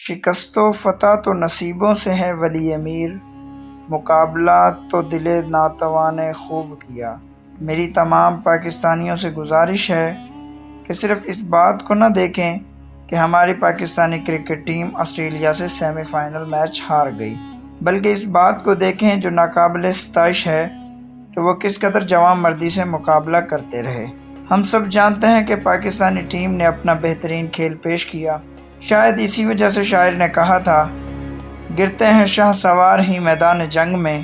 شکست و فتح تو نصیبوں سے ہے ولی امیر، مقابلہ تو دل ناتوان نے خوب کیا۔ میری تمام پاکستانیوں سے گزارش ہے کہ صرف اس بات کو نہ دیکھیں کہ ہماری پاکستانی کرکٹ ٹیم آسٹریلیا سے سیمی فائنل میچ ہار گئی، بلکہ اس بات کو دیکھیں جو ناقابل ستائش ہے کہ وہ کس قدر جواں مردی سے مقابلہ کرتے رہے۔ ہم سب جانتے ہیں کہ پاکستانی ٹیم نے اپنا بہترین کھیل پیش کیا۔ شاید اسی وجہ سے شاعر نے کہا تھا، گرتے ہیں شاہ سوار ہی میدان جنگ میں،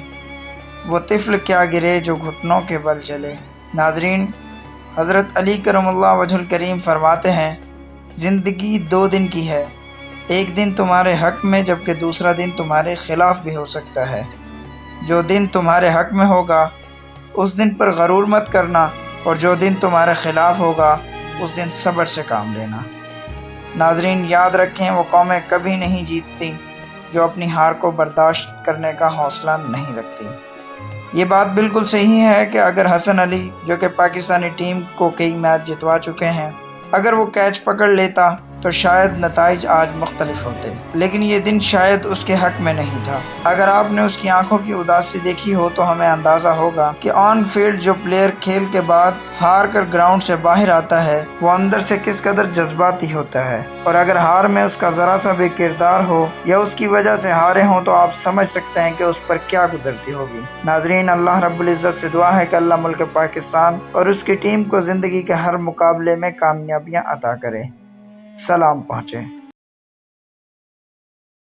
وہ طفل کیا گرے جو گھٹنوں کے بل چلے۔ ناظرین، حضرت علی کرم اللہ وجہ الکریم فرماتے ہیں، زندگی 2 دن کی ہے، ایک دن تمہارے حق میں جبکہ دوسرا دن تمہارے خلاف بھی ہو سکتا ہے۔ جو دن تمہارے حق میں ہوگا اس دن پر غرور مت کرنا، اور جو دن تمہارے خلاف ہوگا اس دن صبر سے کام لینا۔ ناظرین، یاد رکھیں، وہ قومیں کبھی نہیں جیتتی جو اپنی ہار کو برداشت کرنے کا حوصلہ نہیں رکھتی۔ یہ بات بالکل صحیح ہے کہ اگر حسن علی، جو کہ پاکستانی ٹیم کو کئی میچ جتوا چکے ہیں، اگر وہ کیچ پکڑ لیتا تو شاید نتائج آج مختلف ہوتے، لیکن یہ دن شاید اس کے حق میں نہیں تھا۔ اگر آپ نے اس کی آنکھوں کی اداسی دیکھی ہو تو ہمیں اندازہ ہوگا کہ آن فیلڈ جو پلیئر کھیل کے بعد ہار کر گراؤنڈ سے باہر آتا ہے وہ اندر سے کس قدر جذباتی ہوتا ہے، اور اگر ہار میں اس کا ذرا سا بھی کردار ہو یا اس کی وجہ سے ہارے ہوں تو آپ سمجھ سکتے ہیں کہ اس پر کیا گزرتی ہوگی۔ ناظرین، اللہ رب العزت سے دعا ہے کہ اللہ ملک پاکستان اور اس کی ٹیم کو زندگی کے ہر مقابلے میں کامیابیاں عطا کرے۔ سلام پہنچے۔